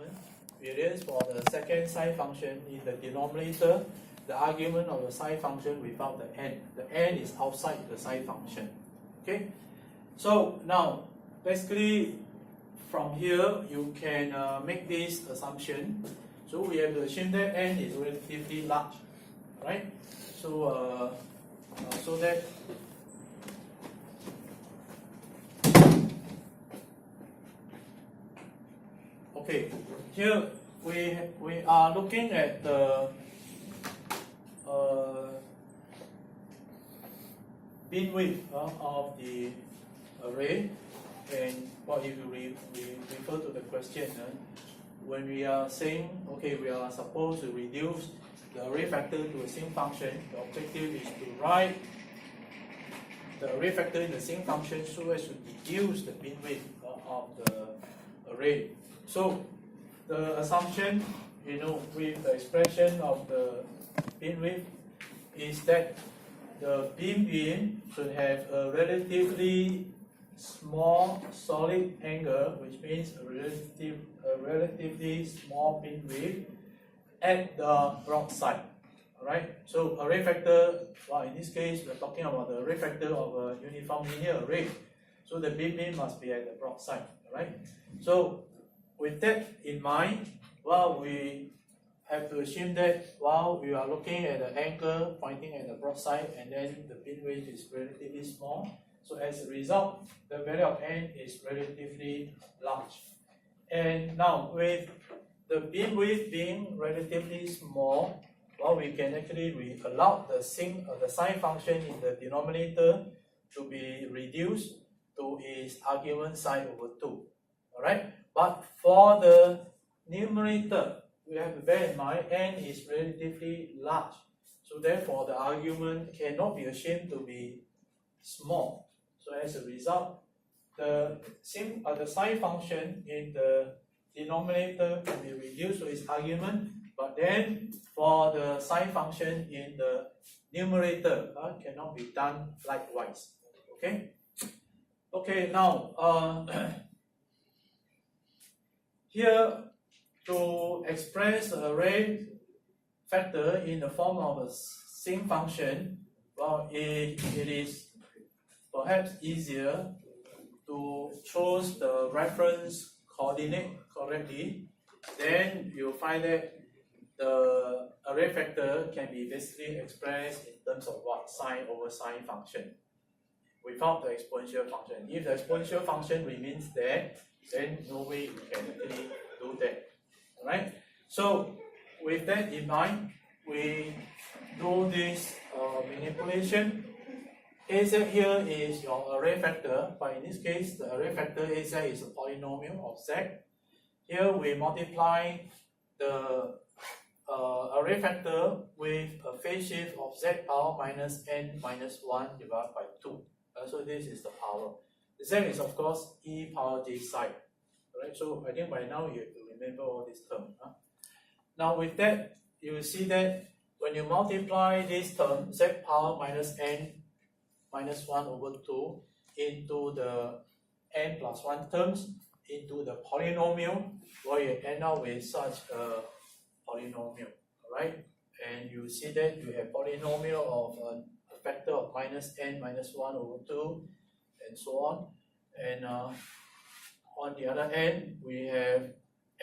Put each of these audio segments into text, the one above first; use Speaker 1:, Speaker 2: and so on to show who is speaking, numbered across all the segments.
Speaker 1: argument. Whereas for the second psi function in the denominator, the argument of the psi function without the n. The n is outside the psi function. Okay. So now, basically, from here you can make this assumption. So we have to assume that n is relatively large, right? So so that okay, here we are looking at the bin width of the array, and what if we refer to the question when we are saying, okay, we are supposed to reduce the array factor to a single function. The objective is to write the array factor in the single function so as to reduce the bin width of the array. So the assumption, with the expression of the bin width is that the bin should have a relatively small solid angle, which means a relatively small bin width at the broad side. Alright, so array factor, well, in this case we're talking about the array factor of a uniform linear array. So the bin must be at the broad side. Alright, so with that in mind, well, we have to assume that while we are looking at the angle pointing at the broad side, and then the bin width is relatively small. So as a result, the value of n is relatively large. And now with the bin width being relatively small, well, we can actually allow the psi function in the denominator to be reduced to its argument psi over 2. Alright? But for the numerator, we have to bear in mind n is relatively large. So therefore, the argument cannot be assumed to be small. So as a result, the psi function in the denominator can be reduced to its argument, but then for the psi function in the numerator cannot be done likewise. Okay? Okay, now here to express the array factor in the form of a single function, well, it is perhaps easier to choose the reference coordinate correctly. Then you'll find that the array factor can be basically expressed in terms of what? Sine over sine function without the exponential function. If the exponential function remains there, then no way you can actually do that. Alright? So with that in mind, we do this manipulation. Az here is your array factor, but in this case, the array factor Az is a polynomial of z. Here we multiply the array factor with a phase shift of z power minus n minus 1 divided by 2. So this is the power. Z is of course e power j psi. Alright, so I think by now you have to remember all these terms. Now with that, you will see that when you multiply this term, z power minus n minus 1 over 2 into the n plus 1 terms into the polynomial, well, you end up with such a polynomial. Alright, and you see that you have polynomial of a factor of minus n minus 1 over 2 and so on. And on the other end, we have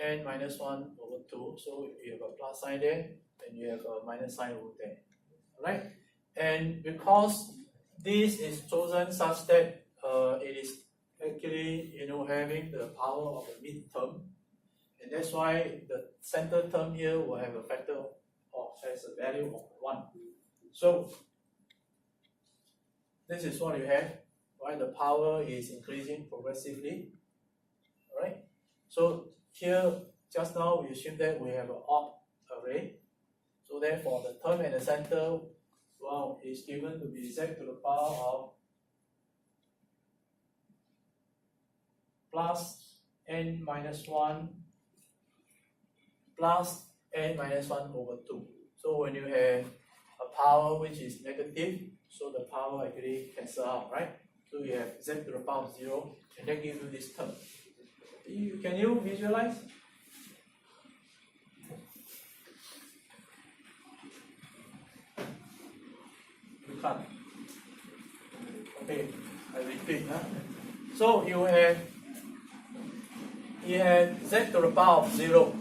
Speaker 1: n minus 1 over 2, so you have a plus sign there, and you have a minus sign over there. Alright, and because this is chosen such that it is actually having the power of a midterm, and that's why the center term here will have a factor of has a value of 1. So this is what you have, right? The power is increasing progressively. Alright, so here just now we assume that we have an odd array, so therefore the term at the center, well, is given to be z to the power of plus n minus 1 plus n minus 1 over 2. So when you have a power which is negative, so the power actually cancel out, right? So you have z to the power of 0, and that gives you this term. Can you visualize? can't. Okay, I repeat. So you have z to the power of 0.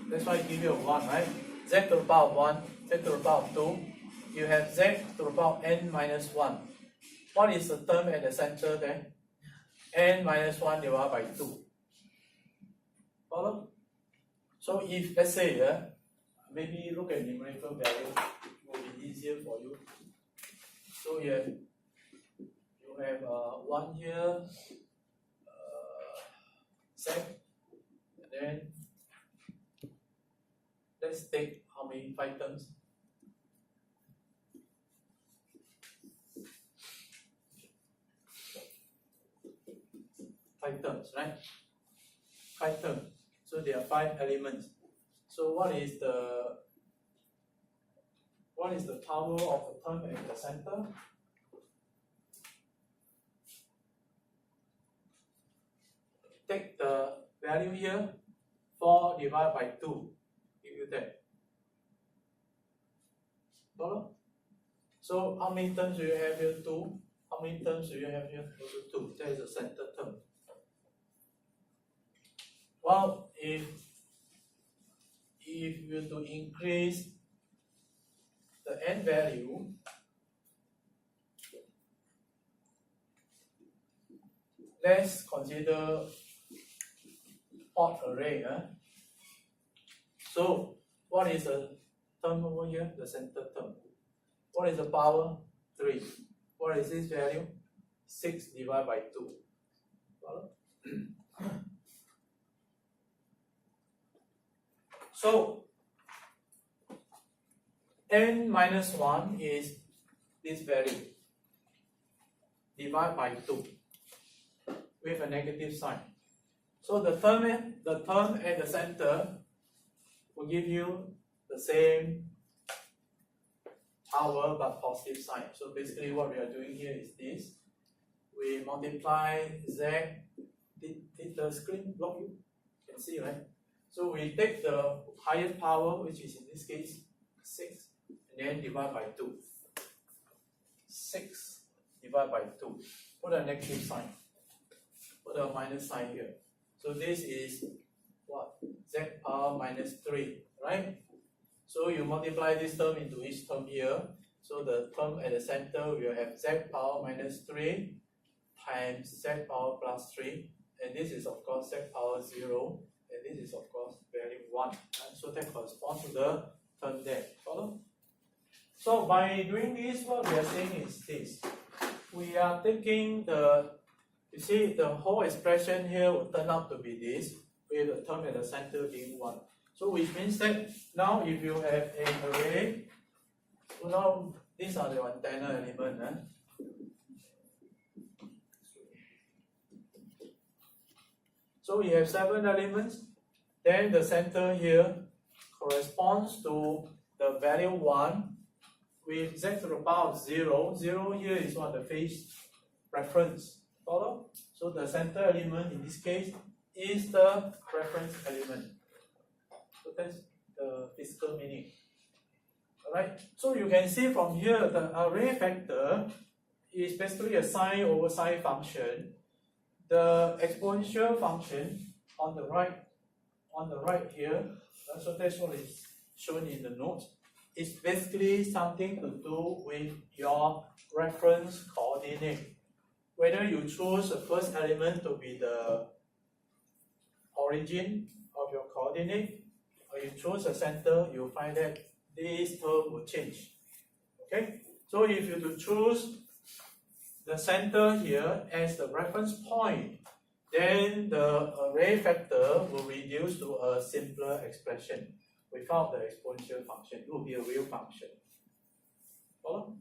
Speaker 1: That's why I give you a 1, right? Z to the power of 1, z to the power of 2. You have z to the power of n minus 1. What is the term at the center there? N minus 1 divided by 2. Follow? So if, let's say, maybe look at numerical value, it will be easier for you. So you have 1 here, z, and then let's take how many 5 terms? 5 terms, right? 5 terms. So there are 5 elements. So what is the power of the term at the center? Take the value here, 4 divided by 2, give you that. Follow? So how many terms do you have here? 2. How many terms do you have here? Also 2. That is the center term. Well, if you were to increase the n value, let's consider odd array. So what is the term over here? The center term. What is the power? 3. What is this value? 6 divided by 2. Follow? So n minus 1 is this value divided by 2 with a negative sign. So the term at the center will give you the same power but positive sign. So basically what we are doing here is this. We multiply z. Did the screen block you? You can see, right? So we take the highest power, which is in this case 6, and then divide by 2. 6 divided by 2. Put a negative sign. Put a minus sign here. So this is what? Z power minus 3, right? So you multiply this term into each term here. So the term at the center will have z power minus 3 times z power plus 3. And this is of course z power 0. And this is of course value 1. Right? So that corresponds to the term there. Follow? So by doing this, what we are saying is this. We are taking you see the whole expression here will turn out to be this, with the term at the center being 1. So which means that now if you have an array, so now these are the antenna element. So we have 7 elements, then the center here corresponds to the value 1 with z to the power of 0. 0 here is what? The phase reference. Follow? So the center element in this case is the reference element. So that's the physical meaning. Alright? So you can see from here the array factor is basically a sine over sine function. The exponential function on the right here, so that's what is shown in the note. It's basically something to do with your reference coordinate. Whether you choose the first element to be the origin of your coordinate, or you choose the center, you'll find that this term will change. Okay? So if you to choose the center here as the reference point, then the array factor will reduce to a simpler expression without the exponential function. It will be a real function. Follow?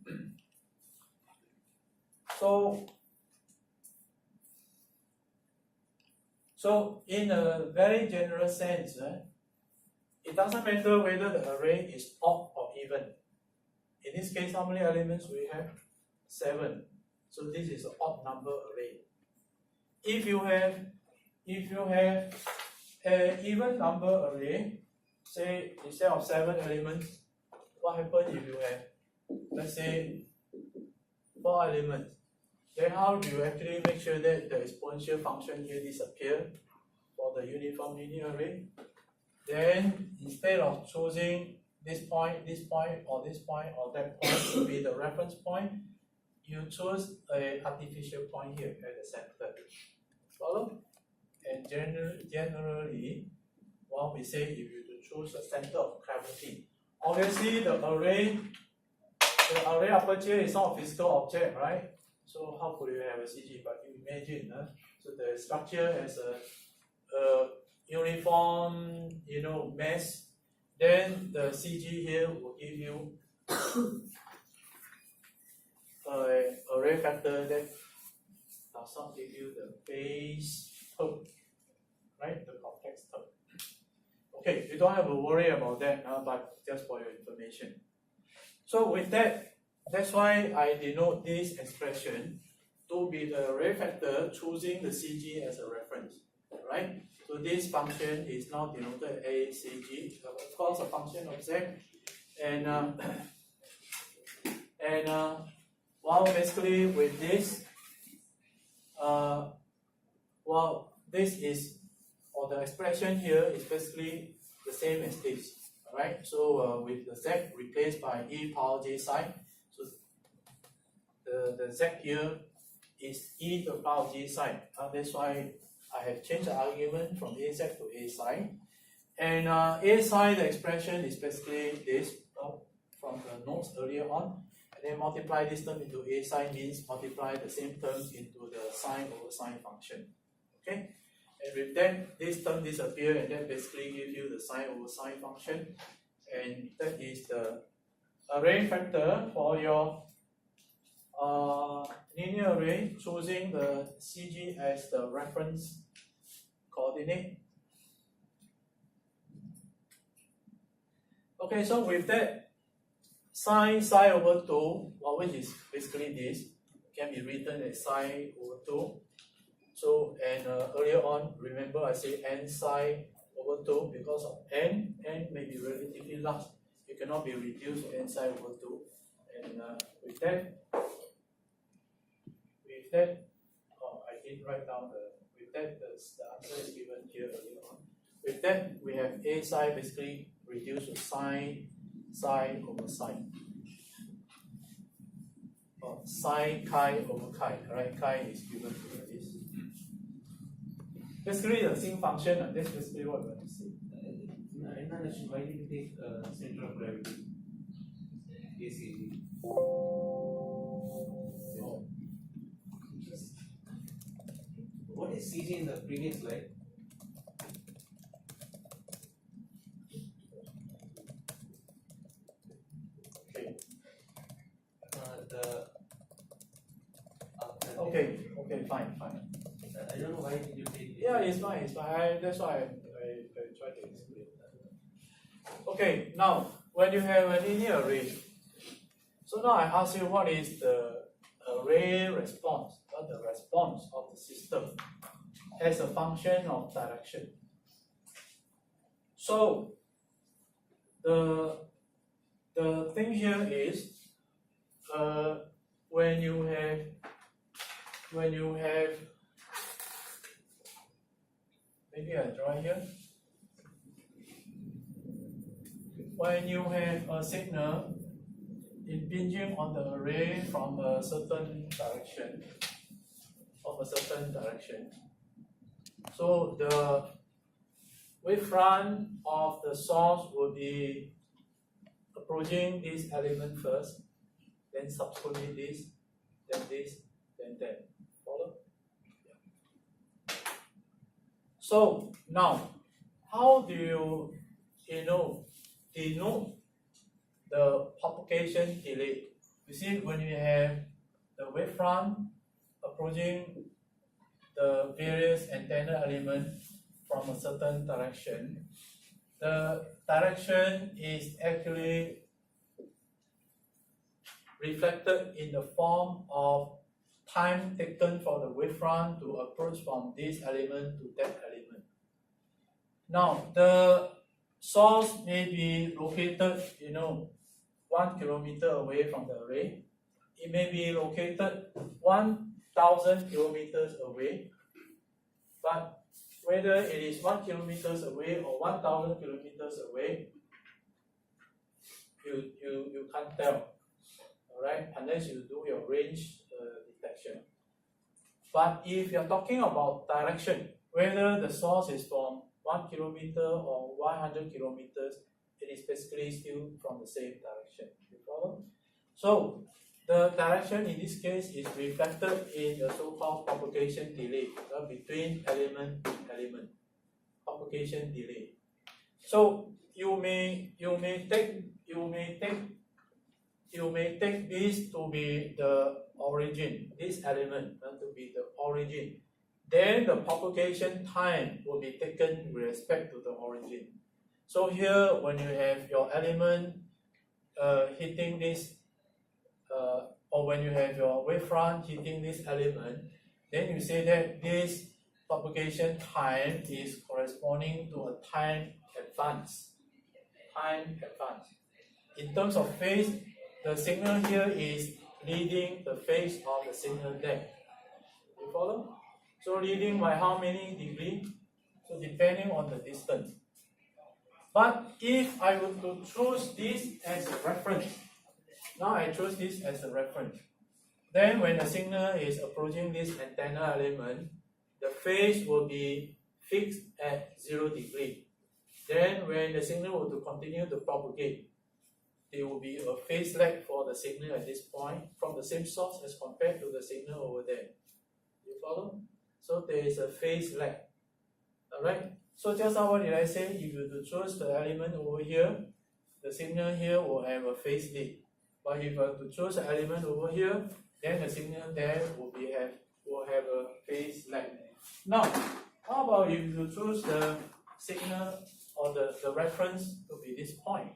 Speaker 1: So in a very general sense, it doesn't matter whether the array is odd or even. In this case, how many elements we have? 7. So this is an odd number array. If you have an even number array, say instead of 7 elements, what happens if you have, let's say, 4 elements. Then how do you actually make sure that the exponential function here disappear for the uniform linear array? Then instead of choosing this point, or this point, or that point to be the reference point, you choose an artificial point here at the center. Follow? And generally, what we say if you choose the center of gravity. Obviously, the array aperture is not a physical object, right? So how could you have a CG? But you imagine, so the structure has a uniform, mass. Then the CG here will give you an array factor that does not give you the base term, right? The complex term. Okay, you don't have to worry about that, but just for your information. So with that, that's why I denote this expression to be the array factor choosing the CG as a reference, right? So this function is now denoted as CG, of course a function of Z, and well, basically with this, this is, or the expression here is basically the same as this, alright? So with the Z replaced by e power j psi, so the Z here is e to the power j psi. That's why I have changed the argument from az to a psi. And a psi, the expression is basically this from the notes earlier on. And then multiply this term into a psi means multiply the same terms into the sine over sine function. Okay? And with that, this term disappears, and that basically gives you the sine over sine function. And that is the array factor for your linear array, choosing the CG as the reference coordinate. Okay, so with that, sine psi over 2, which is basically this, can be written as sine over 2. So, and earlier on, remember I say n psi over 2 because of n may be relatively large. It cannot be reduced to n psi over 2. And with that, I did write down the answer is given here earlier on. With that, we have a psi basically reduced to sine psi over sine. Or sine chi over chi, right? Chi is given to this. Basically, the same function, that's basically what we want to see.
Speaker 2: Why did you take center of gravity? ACG. What is CG in the previous slide?
Speaker 1: Okay. Okay, fine.
Speaker 2: I don't know why did you take it.
Speaker 1: Yeah, it's fine. That's why I try to explain that. Okay, now when you have a linear array, so now I ask you what is the array response, or the response of the system as a function of direction. So the thing here is when you have maybe I draw here. When you have a signal impinging on the array from a certain direction, so the wavefront of the source will be approaching this element first, then subsequently this, then that. Follow? Yeah. So now, how do you denote the propagation delay? You see, when you have the wavefront approaching the various antenna elements from a certain direction, the direction is actually reflected in the form of time taken for the wavefront to approach from this element to that element. Now, the source may be located, 1 kilometer away from the array, it may be located 1,000 kilometers away, but whether it is 1 kilometers away or 1,000 kilometers away, you can't tell, alright, unless you do your range detection. But if you're talking about direction, whether the source is from 1 kilometer or 100 kilometers, it is basically still from the same direction. You follow? So the direction in this case is reflected in the so-called propagation delay between element and element. Propagation delay. So you may take this to be the origin, this element to be the origin. Then the propagation time will be taken with respect to the origin. So here, when you have your element hitting this, or when you have your wavefront hitting this element, then you say that this propagation time is corresponding to a time advance. In terms of phase, the signal here is leading the phase of the signal deck. You follow? So leading by how many degrees? So depending on the distance. But if I were to choose this as a reference, now I choose this as a reference. Then when the signal is approaching this antenna element, the phase will be fixed at 0 degree. Then when the signal were to continue to propagate, there will be a phase lag for the signal at this point from the same source as compared to the signal over there. You follow? So there is a phase lag. Alright? So just now what did I say? If you to choose the element over here, the signal here will have a phase lead. But if you have to choose the element over here, then the signal there will have a phase lag. Now, how about if you choose the signal or the reference to be this point?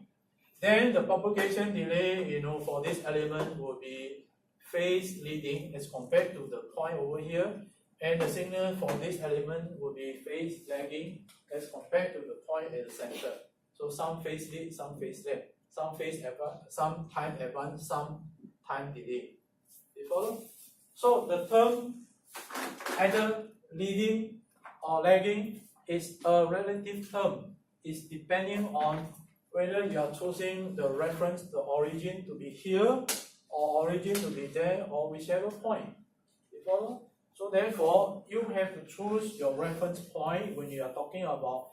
Speaker 1: Then the propagation delay, for this element will be phase leading as compared to the point over here, and the signal for this element will be phase lagging as compared to the point at the center. So some phase lead, some phase lag, some phase advance, some time advance, some time delay. You follow? So the term either leading or lagging is a relative term. It's depending on whether you are choosing the reference, the origin to be here, or origin to be there, or whichever point. You follow? So therefore, you have to choose your reference point when you are talking about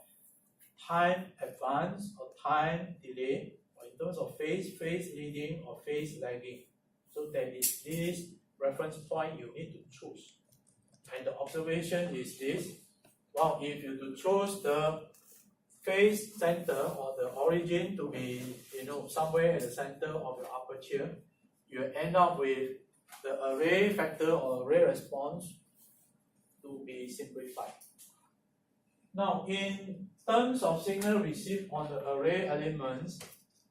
Speaker 1: time advance or time delay, or in terms of phase leading or phase lagging. So that is this reference point you need to choose. And the observation is this. Well, if you to choose the phase center or the origin to be somewhere at the center of your aperture, you end up with the array factor or array response to be simplified. Now, in terms of signal received on the array elements,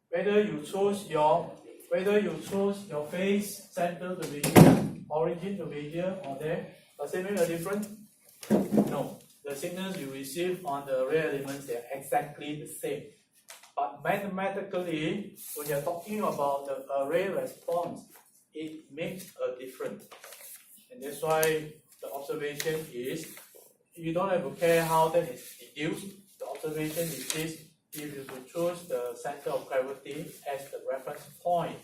Speaker 1: whether you choose your phase center to be here, origin to be here or there, does it make a difference? No. The signals you receive on the array elements, they are exactly the same. But mathematically, when you're talking about the array response, it makes a difference. And that's why the observation is, you don't have to care how that is deduced. The observation is this: if you could choose the center of gravity as the reference point,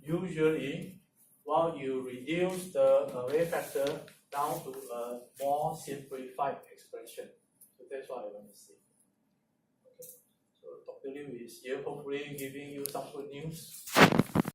Speaker 1: usually, while you reduce the array factor down to a more simplified expression. So that's what I want to say. Okay. So Dr. Liu is here, hopefully giving you some good news.